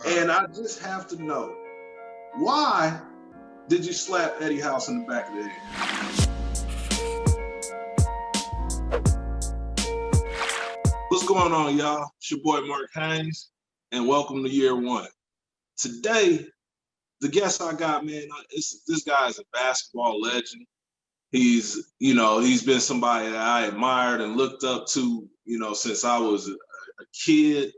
And I just have to know, why did you slap Eddie House in the back of the head? What's going on, y'all? It's your boy Mark Haynes, and welcome to year one. Today, the guest I got, man, this guy is a basketball legend. He's been somebody that I admired and looked up to, since I was a kid,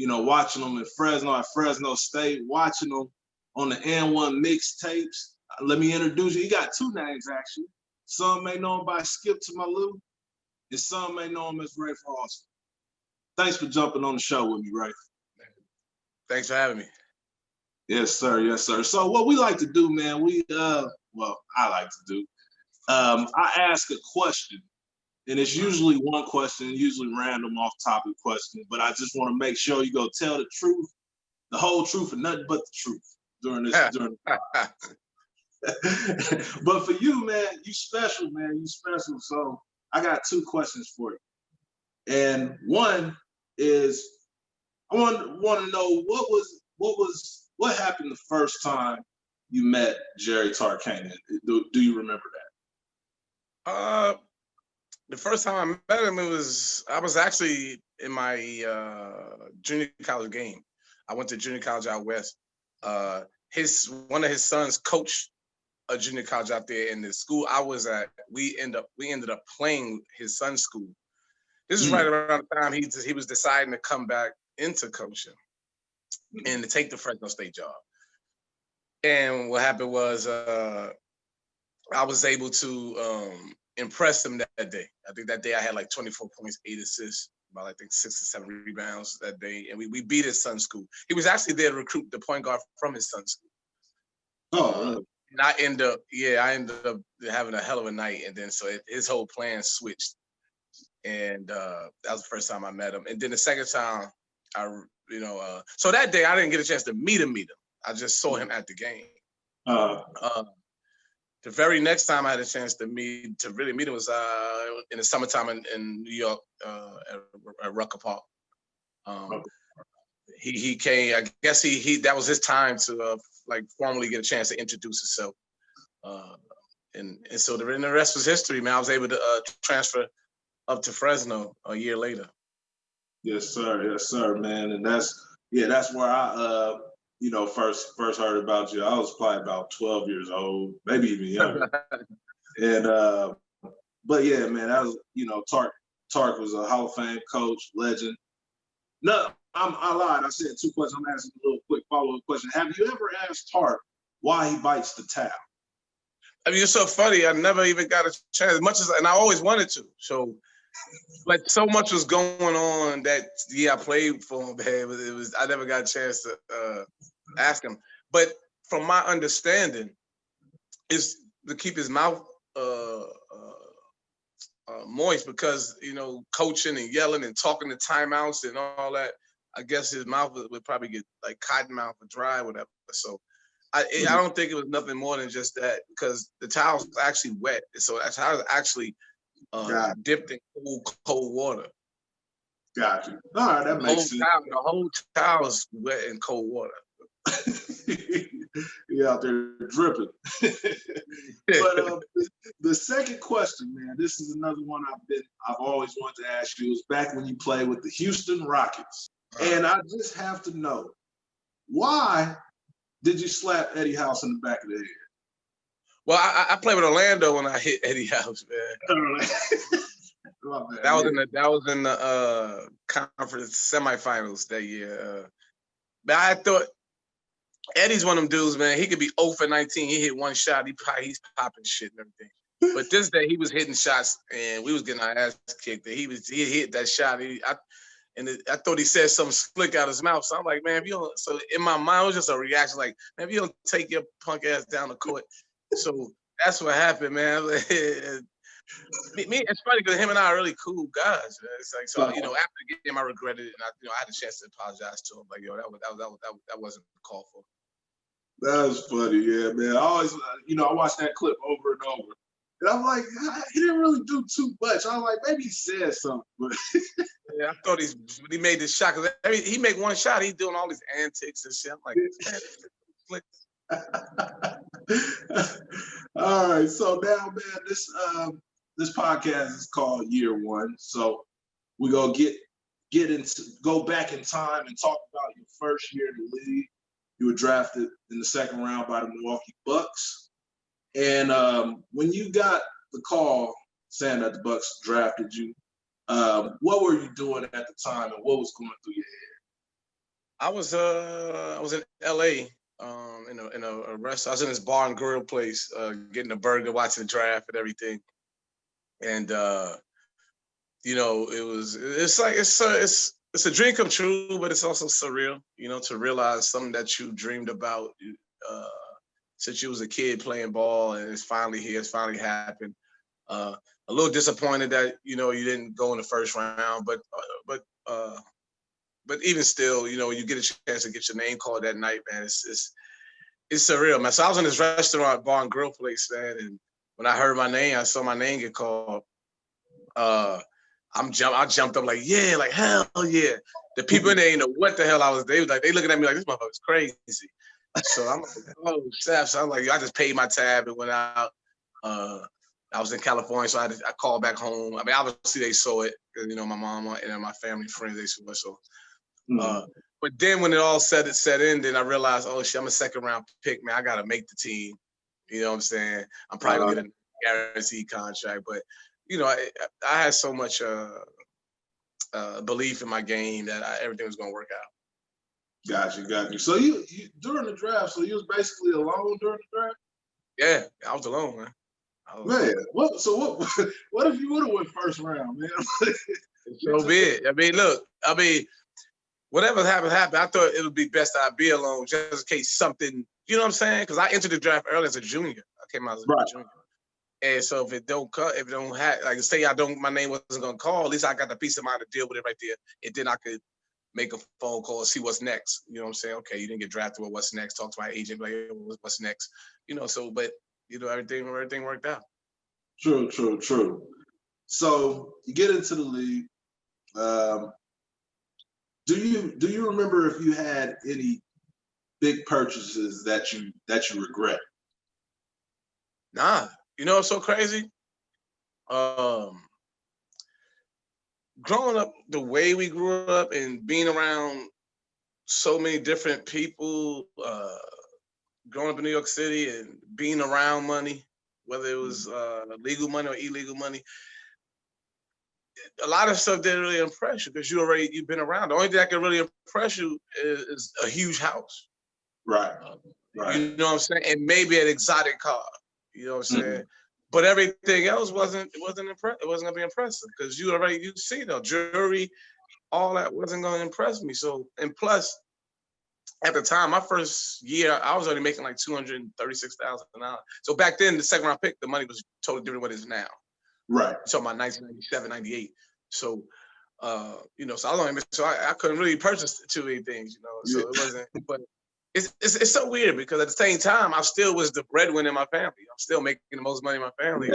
watching him in Fresno, at Fresno State, watching him on the N1 mixtapes. Let me introduce you. He got two names, actually. Some may know him by Skip to My Lou, and some may know him as Rafer Alston. Thanks for jumping on the show with me, Rafer. Thanks for having me. Yes, sir. Yes, sir. So what we like to do, man, I like to do, I ask a question, and it's usually one question, usually random off-topic questions, but I just want to make sure you go tell the truth, the whole truth, and nothing but the truth during this. But for you, man, you special, man. You special. So I got two questions for you. And one is, I want to know what happened the first time you met Jerry Tarkanian. Do you remember that? The first time I met him, I was actually in my junior college game. I went to junior college out west. One of his sons coached a junior college out there, in the school I was at. We ended up playing his son's school. This is right around the time he was deciding to come back into coaching and to take the Fresno State job. And what happened was I was able to impress him that day. I think that day I had like 24 points, 8 assists, about I think 6 or 7 rebounds that day. And we beat his son's school. He was actually there to recruit the point guard from his son's school. Oh, and I ended up having a hell of a night. And then so his whole plan switched. And that was the first time I met him. And then the second time, so that day I didn't get a chance to meet him. I just saw him at the game. The very next time I had a chance to really meet him was in the summertime in New York at Rucker Park. He came. I guess that was his time to formally get a chance to introduce himself. And so the rest was history, man. I was able to transfer up to Fresno a year later. Yes, sir, man. And that's where I first heard about you. I was probably about 12 years old, maybe even younger. And but yeah, man, that was, Tark was a Hall of Fame coach, legend. No, I lied. I said two questions. I'm asking a little quick follow-up question. Have you ever asked Tark why he bites the towel? I mean, it's so funny. I never even got a chance, and I always wanted to. So, so much was going on that I played for him. Man, I never got a chance to ask him. But from my understanding, is to keep his mouth moist, because coaching and yelling and talking to timeouts and all that. I guess his mouth would probably get like cotton mouth or dry, whatever. So I don't think it was nothing more than just that, because the towel's actually wet. So that's how it's actually dipped in cold water. Gotcha. All right, that makes sense. The whole towel is wet in cold water. You out there dripping. But the second question, man, this is another one I've always wanted to ask you. It was back when you played with the Houston Rockets. And I just have to know, why did you slap Eddie House in the back of the head? Well, I played with Orlando when I hit Eddie House, man. That was in the conference semifinals that year. But I thought Eddie's one of them dudes, man. He could be 0 for 19. He hit one shot. He's popping shit and everything. But this day he was hitting shots, and we was getting our ass kicked. He hit that shot. I thought he said something slick out his mouth. So I'm like, man, if you don't. So in my mind, it was just a reaction, like, man, if you don't take your punk ass down the court. So that's what happened, man. It's funny because him and I are really cool guys. Man. It's like, so after the game, I regretted it, and I had a chance to apologize to him. Like, yo, that wasn't called for. That was funny, yeah, man. I always, I watched that clip over and over. And I'm like, he didn't really do too much. I'm like, maybe he said something, but yeah, I thought he made this shot because he make one shot, he's doing all these antics and shit. I'm like, man, all right. So now, man, this podcast is called Year One. So we're gonna go back in time and talk about your first year in the league. You were drafted in the second round by the Milwaukee Bucks. And when you got the call saying that the Bucks drafted you, what were you doing at the time, and what was going through your head? I was in LA, in a restaurant. I was in this bar and grill place, getting a burger, watching the draft and everything. And it's a dream come true, but it's also surreal, to realize something that you dreamed about since you was a kid playing ball, and it's finally here, it's finally happened. A little disappointed that you didn't go in the first round, but even still, you get a chance to get your name called that night, man. It's surreal, man. So I was in this restaurant, bar and grill place, man, and when I heard my name, I saw my name get called. I jumped up like, yeah, like hell yeah. The people in there ain't know what the hell I was. They looking at me like, this motherfucker's crazy. So I'm like, oh snap. So I'm like, I just paid my tab and went out. I was in California, so I called back home. I mean, obviously they saw it because my mom and my family friends, they saw it. So but then when it all set in, then I realized, oh shit, I'm a second round pick, man. I gotta make the team. You know what I'm saying? I'm probably gonna get a guaranteed contract, but I had so much belief in my game that everything was gonna work out. Got you. So you during the draft, so you was basically alone during the draft? Yeah, I was alone, man. What if you would have went first round, man? So be it. I mean, whatever happened. I thought it would be best that I be alone, just in case something. You know what I'm saying? Because I entered the draft early as a junior. I came out as a junior. And so if it don't have, like, say my name wasn't gonna call, at least I got the peace of mind to deal with it right there, and then I could make a phone call and see what's next. You know what I'm saying? Okay, you didn't get drafted. Well, what's next? Talk to my agent. Like, what's next? So, but everything worked out. True. So you get into the league. Do you remember if you had any big purchases that you regret? Nah. It's so crazy. Growing up the way we grew up and being around so many different people, growing up in New York City and being around money, whether it was legal money or illegal money, a lot of stuff didn't really impress you because you've been around. The only thing that can really impress you is a huge house. Right. You know what I'm saying? And maybe an exotic car. You know what I'm saying? But everything else wasn't gonna be impressive because you see the jewelry, all that wasn't gonna impress me. So, and plus, at the time, my first year, I was only making like $236,000. So back then, the second round pick, the money was totally different than what it is now. Right. So about 1997, 98. So, so I couldn't really purchase too many things, So it wasn't, but. It's so weird because at the same time, I still was the breadwinner in my family. I'm still making the most money in my family.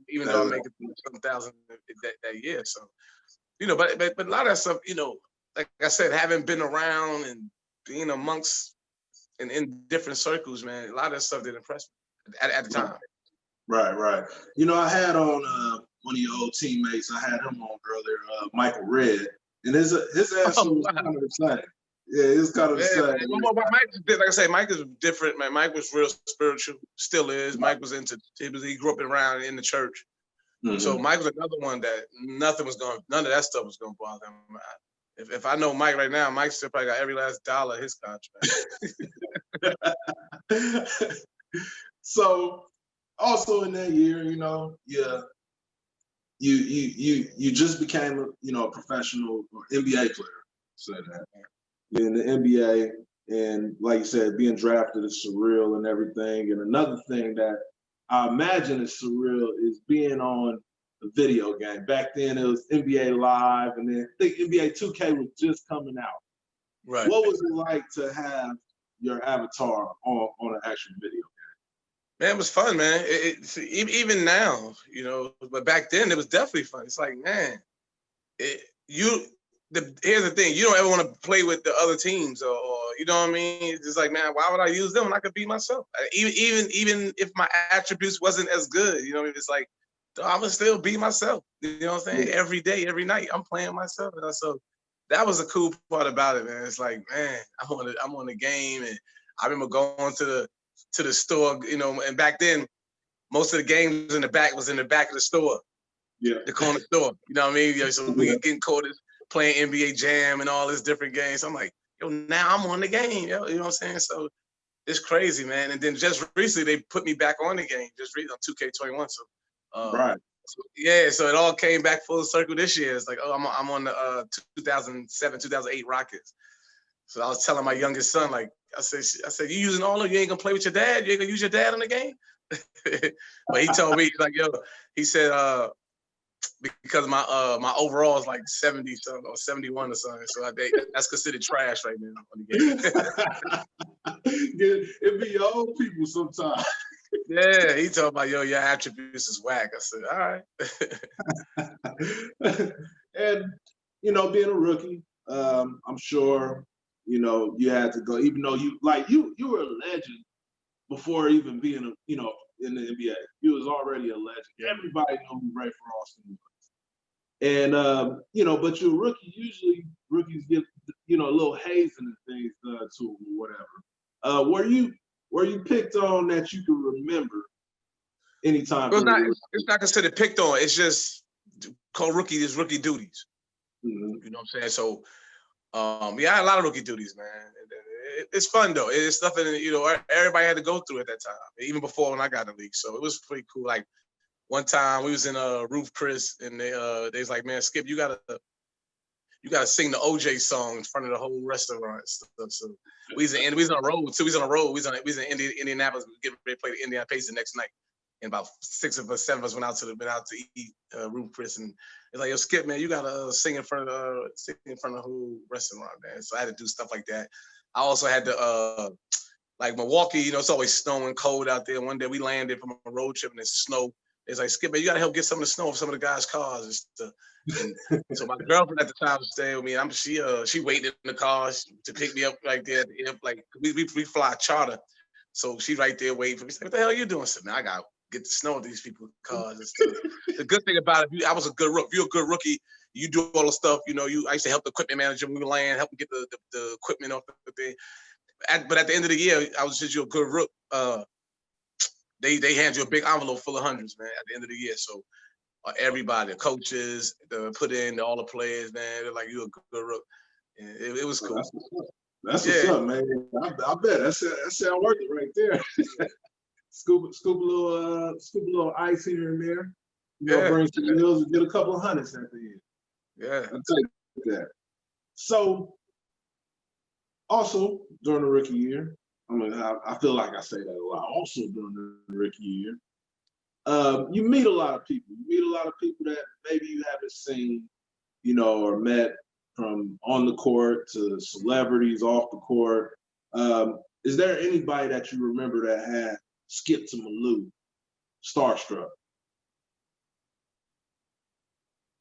Even though I'm making $7,000 that year. So, but a lot of that stuff, like I said, having been around and being amongst and in different circles, man, a lot of that stuff did impress me at the time. Right. I had on one of your old teammates. I had him on earlier, Michael Redd, and his answer was kind of the same. Yeah, it's kind of the same. Like I say, Mike is different, man. Mike was real spiritual, still is. Mike was he grew up around in the church. So Mike was another one that none of that stuff was gonna bother him. If I know Mike right now, Mike still probably got every last dollar of his contract. So also in that year, you just became a professional or NBA player. Say that. In the NBA, and like you said, being drafted is surreal and everything. And another thing that I imagine is surreal is being on a video game. Back then it was NBA Live, and then I think NBA 2K was just coming out. Right. What was it like to have your avatar on an actual video Man, it was fun, man. Even now, but back then it was definitely fun. It's like, man, here's the thing: you don't ever want to play with the other teams, or you know what I mean. It's just like, man, why would I use them when I could be myself? Even if my attributes wasn't as good, it's like I would still be myself. You know what I'm saying? Yeah. Every day, every night, I'm playing myself, so that was the cool part about it, man. It's like, man, I'm on the game, and I remember going to the store, and back then most of the games in the back was in the back of the store. Yeah. The corner store. You know what I mean? Yeah, so we getting quarters, playing NBA Jam and all this different games. So I'm like, yo, now I'm on the game, yo. You know what I'm saying? So it's crazy, man. And then just recently they put me back on the game, just on 2K21. So Right. so it all came back full circle this year. It's like, oh, I'm on the 2007, 2008 Rockets. So I was telling my youngest son, like, I said, you using all of you ain't gonna play with your dad? You ain't gonna use your dad on the game? But he told me, like, yo, he said, because my overall is like 70 something or 71 or something. So that's considered trash right now on the game. It be your old people sometimes. Yeah, he told me, yo, your attributes is whack. I said, all right. And being a rookie, I'm sure you had to go, even though you were a legend before even being in the NBA. You was already a legend. Everybody knew who Rafer Alston was. And but you're a rookie. Usually rookies get a little hazing and things done to them or whatever. Were you picked on that you can remember anytime? Well, it's not considered picked on. It's just called rookie. Is rookie duties. Mm-hmm. You know what I'm saying? So I had a lot of rookie duties, man. It's fun though. It's nothing everybody had to go through at that time, even before when I got in the league. So it was pretty cool. Like one time we was in Roof Chris, and they was like, man, Skip, you gotta sing the OJ song in front of the whole restaurant. So we was on a road too. We was on a road. We was in Indianapolis. We getting ready to play the Indiana Pacers the next night. And about 7 of us went out to eat Roof Chris, and it's like, yo, Skip, man, you gotta sing in front of the whole restaurant, man. So I had to do stuff like that. I also had to like Milwaukee, it's always snowing, cold out there. One day we landed from a road trip and it's snow. It's like, Skip, man, you gotta help get some of the snow off some of the guys' cars and stuff. And so my girlfriend at the time was staying with me. She waited in the car to pick me up right there. Like we fly charter, so she's right there waiting for me. What the hell are you doing? I said, man, I got get to know these people's cars and stuff. The good thing about it, I was a good rookie. If you're a good rookie, you do all the stuff. I used to help the equipment manager move land, help him get the equipment off the thing. But at the end of the year, I was just a good rook. They hand you a big envelope full of hundreds, man, at the end of the year. So everybody, the coaches, put in all the players, man. They're like, you're a good rook. And it was cool. That's what's up, man. I bet that sound worth it right there. Scoop a little ice here and there. Bring some meals and get a couple of hundreds at the end. Yeah, I'll take that. So, also during the rookie year, I feel like I say that a lot. Also during the rookie year, you meet a lot of people. You meet a lot of people that maybe you haven't seen, or met from on the court to celebrities off the court. Is there anybody that you remember that had Skip to Malou starstruck?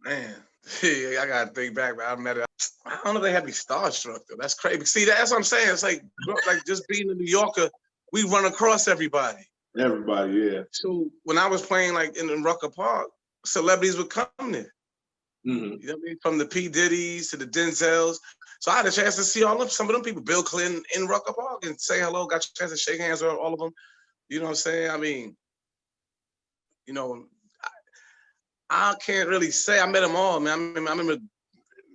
Man, I gotta think back. I met her. I don't know if they had me starstruck though. That's crazy. See, that's what I'm saying. It's like just being a New Yorker, we run across everybody. Everybody, yeah. So when I was playing like in Rucker Park, celebrities would come there. Mm-hmm. You know what I mean? From the P. Diddy's to the Denzels. So I had a chance to see some of them people, Bill Clinton in Rucker Park, and say hello. Got a chance to shake hands with all of them. You know what I'm saying? I mean, I can't really say I met them all, man. I remember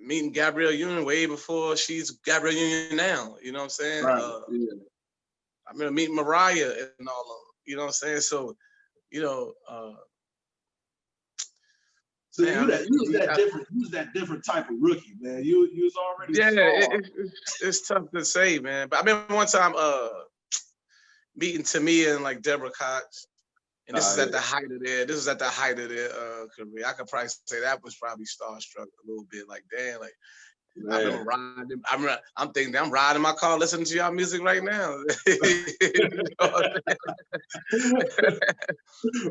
meeting Gabrielle Union way before she's Gabrielle Union now. You know what I'm saying? Right. I remember meeting Mariah and all of them. You know what I'm saying? So, so man, you was that different type of rookie, man. You was already it's tough to say, man. But I remember one time meeting Tamia and like Deborah Cox. And this is at the height of their career. I could probably say that was probably starstruck a little bit. Like, damn, like I remember riding. I'm thinking I'm riding my car, listening to y'all music right now. You know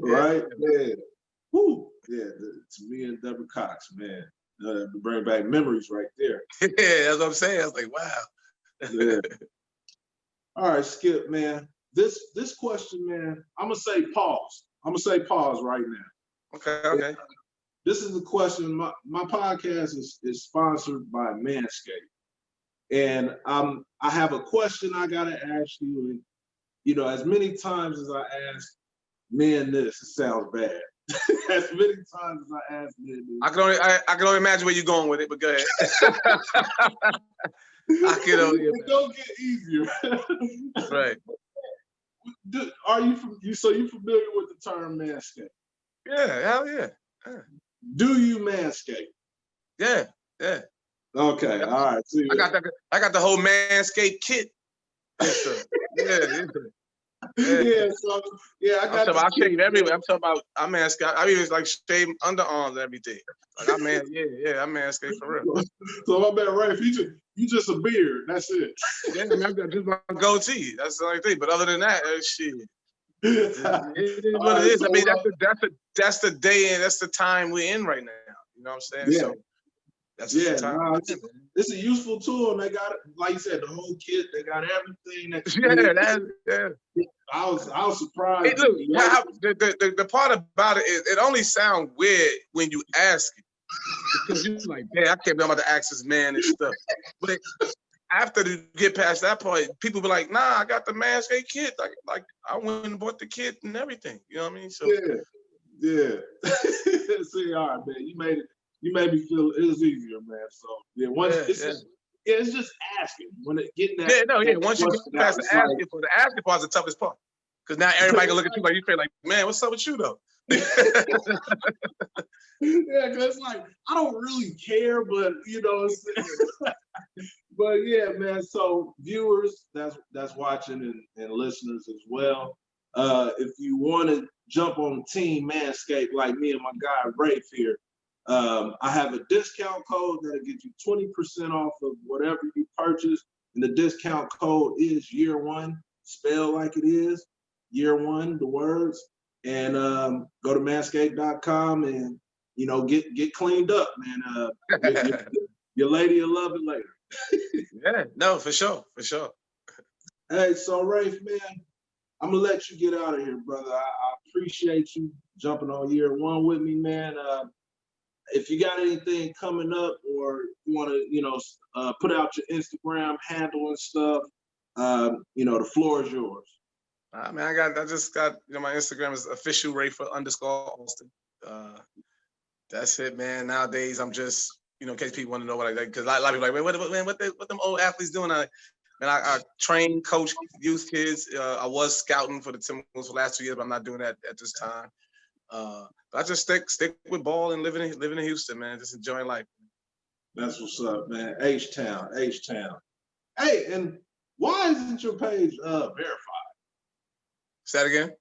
right? Yeah. Woo. Yeah. To me and Deborah Cox, man. To bring back memories right there. Yeah, that's what I'm saying. I was like, wow. Yeah. All right, Skip, man. This question, man, I'm gonna say pause. I'm gonna say pause right now. Okay. This is the question. My podcast is sponsored by Manscape. And I have a question I gotta ask you. And you know, as many times as I ask men this, it sounds bad. As many times as I ask men this. I can only imagine where you're going with it, but go ahead. I can only imagine. It don't get easier. Right. Are you familiar with the term Manscape? Yeah, hell yeah. Do you Manscape? Yeah. Okay, all right. See, I got the whole Manscape kit. Yeah. So I got. I shave everywhere. I'm talking about I Manscape. I even like shave underarms and everything. Like I Manscape for real. So my bad, Rafe. You just a beard. That's it. Yeah, I just my goatee. That's the only thing. But other than that, shit. It is what it is. So, I mean, that's the day and that's the time we're in right now. You know what I'm saying? Yeah. So that's the time. It's a useful tool, and they got it, like you said, the whole kit. They got everything. I was surprised. Hey, look, the part about it is it only sounds weird when you ask it because you're like, man, I can't be about to ask this man and stuff. But after you get past that point, people be like, nah, I got the Manscaped kit. Like I went and bought the kit and everything. You know what I mean? So yeah. See, all right, man. You made me feel it was easier, man. So it's just asking when it getting that. Once you get past the asking part, the asking part is the toughest part. Because now everybody can look at you like you feel like, man, what's up with you though? Yeah, because like I don't really care, but you know, but yeah, man. So viewers that's watching and listeners as well, if you want to jump on Team Manscaped like me and my guy Rafe here, I have a discount code that'll get you 20% off of whatever you purchase, and the discount code is year1, spelled like it is, year1, the words, and go to manscaped.com and you know get cleaned up, man. Your lady will love it later. Yeah, no, for sure. Hey, so Rafe, man, I'm gonna let you get out of here, brother. I appreciate you jumping on year1 with me, man. If you got anything coming up or you want to, put out your Instagram handle and stuff, the floor is yours. Man, I just got, my Instagram is official Rafer _Alston. That's it, man. Nowadays, I'm just, in case people want to know what I like, because a lot of people are like, what them old athletes doing? I train, coach youth kids. I was scouting for the Timberwolves for the last 2 years, but I'm not doing that at this time. But I just stick with ball and living in Houston, man. Just enjoying life. That's what's up, man. H-Town. Hey, and why isn't your page verified? Say that again?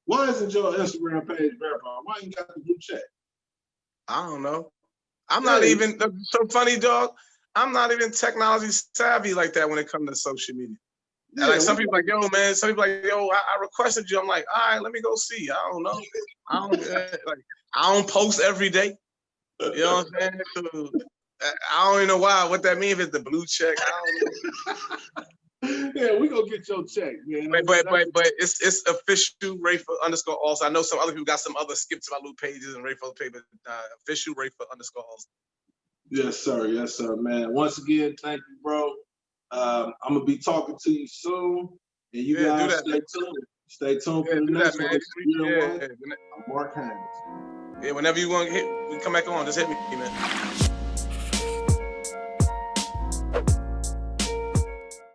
Why isn't your Instagram page verified? Why you got the blue check? I don't know. I'm not even so funny, dog. I'm not even technology savvy like that when it comes to social media. Yeah, like some people like, yo, man. Some people like, yo, I requested you. I'm like, all right, let me go see. I don't know. I don't post every day. You know what I'm saying? So, I don't even know what that means. If it's the blue check, I don't know. Yeah, we gonna get your check, man. But it's official Rafer _Alston. I know some other people got some other Skip to my Loop pages and Rafer's page, but official Rafer _Alston. Yes, sir, man. Once again, thank you, bro. I'm gonna be talking to you soon, and you guys stay tuned. Stay tuned for the next one. I'm Mark Haynes. Yeah, whenever you want to we come back on, just hit me, man.